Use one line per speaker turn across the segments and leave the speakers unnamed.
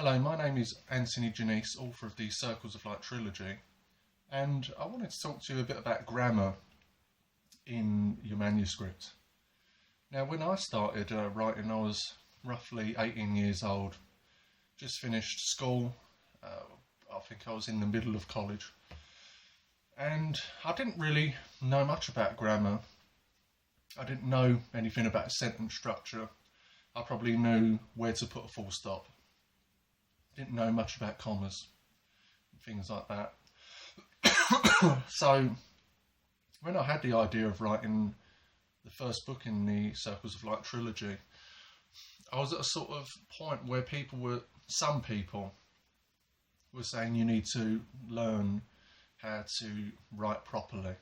Hello, my name is Anthony Janice, author of the Circles of Light trilogy, and I wanted to talk to you a bit about grammar in your manuscript. Now, when I started writing, I was roughly 18 years old, just finished school. I think I was in the middle of college, and I didn't really know much about grammar. I didn't know anything about sentence structure. I probably knew where to put a full stop. Didn't know much about commas and things like that. So when I had the idea of writing the first book in the Circles of Light trilogy, I was at a sort of point where some people were saying you need to learn how to write properly,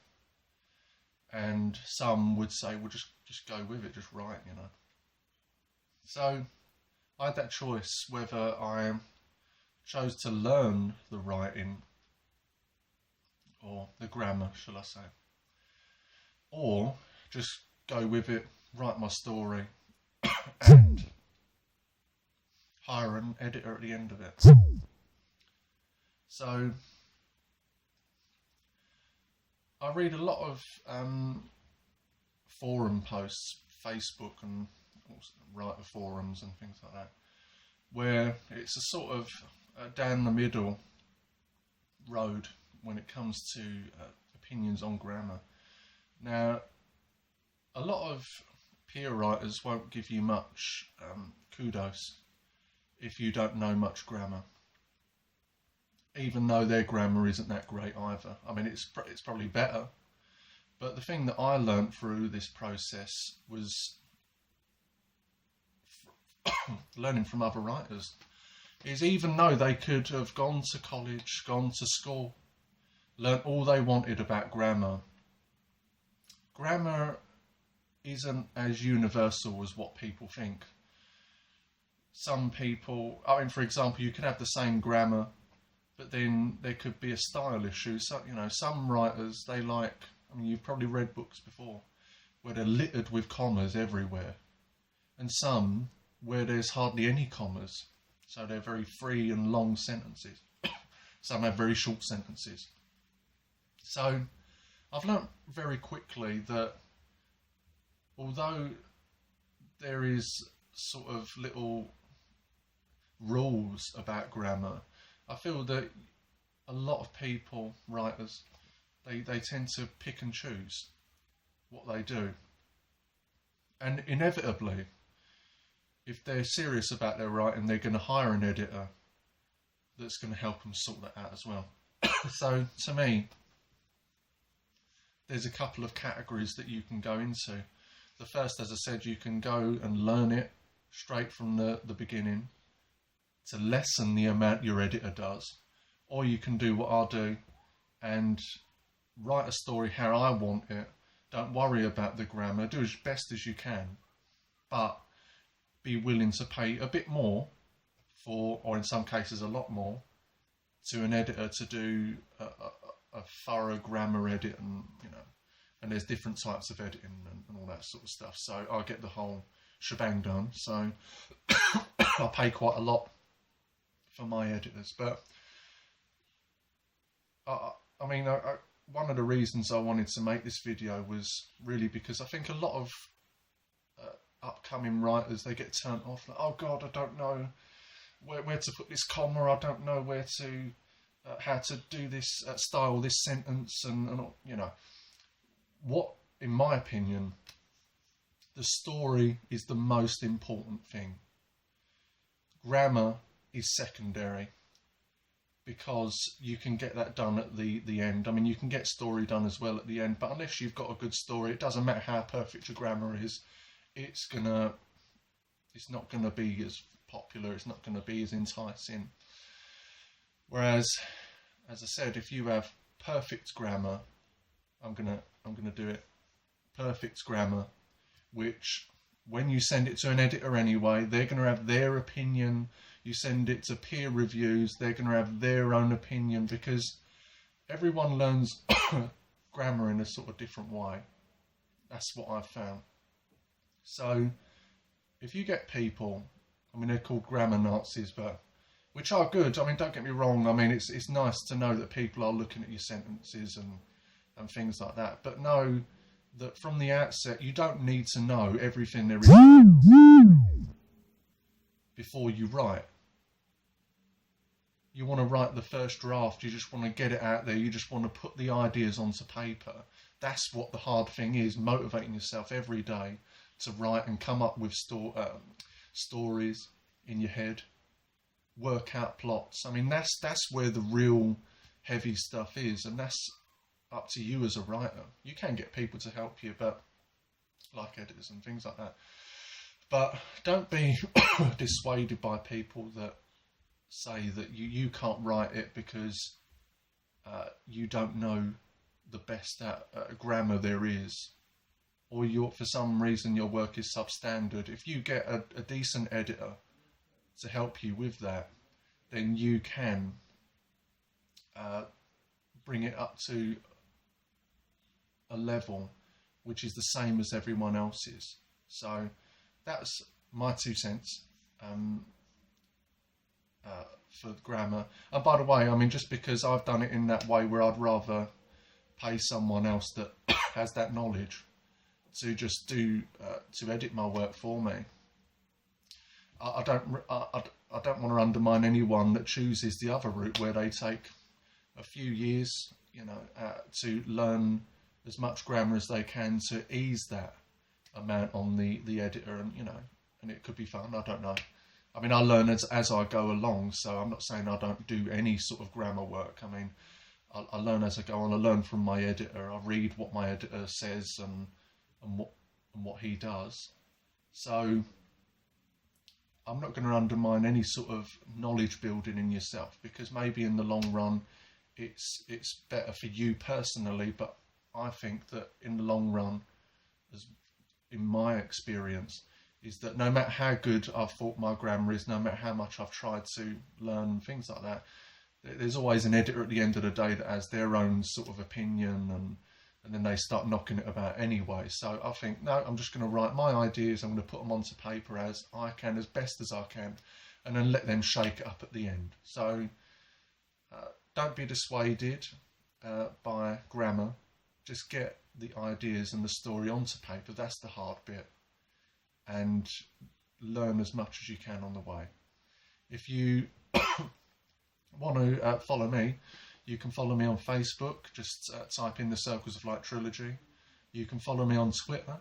and some would say, well, just go with it, just write, you know. So I had that choice whether I chose to learn the writing, or the grammar, shall I say, or just go with it, write my story, and hire an editor at the end of it. So I read a lot of forum posts, Facebook and writer forums and things like that, where it's a sort of down the middle road when it comes to opinions on grammar. Now, a lot of peer writers won't give you much kudos if you don't know much grammar, even though their grammar isn't that great either. I mean, it's probably better, but the thing that I learnt through this process was learning from other writers, is even though they could have gone to college, gone to school, learnt all they wanted about grammar, grammar isn't as universal as what people think. Some people, I mean, for example, you could have the same grammar, but then there could be a style issue. So, you know, some writers, I mean, you've probably read books before, where they're littered with commas everywhere, and some where there's hardly any commas. So they're very free and long sentences. Some have very short sentences. So I've learnt very quickly that although there is sort of little rules about grammar, I feel that a lot of people, writers, they tend to pick and choose what they do. And inevitably, if they're serious about their writing, they're going to hire an editor that's going to help them sort that out as well. So, to me, there's a couple of categories that you can go into. The first, as I said, you can go and learn it straight from the beginning to lessen the amount your editor does. Or you can do what I'll do and write a story how I want it. Don't worry about the grammar. Do as best as you can. But be willing to pay a bit more for, or in some cases a lot more, to an editor to do a thorough grammar edit, and and there's different types of editing and all that sort of stuff. So I get the whole shebang done. So I pay quite a lot for my editors. But I mean, one of the reasons I wanted to make this video was really because I think a lot of upcoming writers, they get turned off, like, oh God, I don't know where to put this comma, I don't know where to how to do this style this sentence, and you know what, in my opinion, the story is the most important thing. Grammar is secondary, because you can get that done at the end. I mean, you can get story done as well at the end, but unless you've got a good story, it doesn't matter how perfect your grammar is, it's not gonna be as popular, it's not gonna be as enticing. Whereas, as I said, if you have perfect grammar, I'm gonna do it. Perfect grammar, which when you send it to an editor anyway, they're gonna have their opinion. You send it to peer reviews, they're gonna have their own opinion, because everyone learns grammar in a sort of different way. That's what I've found. So if you get people, I mean, they're called grammar Nazis, but which are good. I mean, don't get me wrong. I mean, it's nice to know that people are looking at your sentences and things like that. But know that from the outset, you don't need to know everything there is before you write. You want to write the first draft. You just want to get it out there. You just want to put the ideas onto paper. That's what the hard thing is, motivating yourself every day to write and come up with stories in your head, work out plots. I mean, that's where the real heavy stuff is, and that's up to you as a writer. You can get people to help you, but like editors and things like that. But don't be dissuaded by people that say that you can't write it because you don't know the best grammar there is, or for some reason your work is substandard. If you get a decent editor to help you with that, then you can bring it up to a level which is the same as everyone else's. So that's my 2 cents for grammar. And by the way, I mean, just because I've done it in that way where I'd rather pay someone else that has that knowledge to just to edit my work for me. I don't want to undermine anyone that chooses the other route where they take a few years, to learn as much grammar as they can to ease that amount on the editor, and it could be fun. I don't know. I mean, I learn as I go along, so I'm not saying I don't do any sort of grammar work. I mean, I learn as I go on. I learn from my editor. I read what my editor says and what he does. So I'm not going to undermine any sort of knowledge building in yourself, because maybe in the long run it's better for you personally, but I think that in the long run, as in my experience, is that no matter how good I've thought my grammar is, no matter how much I've tried to learn things like that, there's always an editor at the end of the day that has their own sort of opinion, and then they start knocking it about anyway. So I think, no, I'm just going to write my ideas, I'm going to put them onto paper as I can, as best as I can, and then let them shake it up at the end. So don't be dissuaded by grammar. Just get the ideas and the story onto paper. That's the hard bit. And learn as much as you can on the way. If you want to follow me, you can follow me on Facebook. Just type in the Circles of Light Trilogy. You can follow me on Twitter,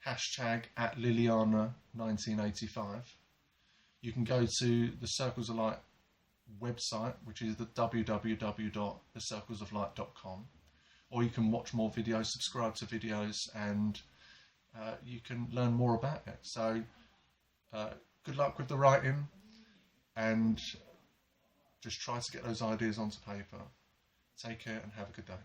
#@Liliana1985. You can go to the Circles of Light website, which is the www.thecirclesoflight.com, or you can watch more videos, subscribe to videos, and you can learn more about it. So good luck with the writing, and just try to get those ideas onto paper. Take care and have a good day.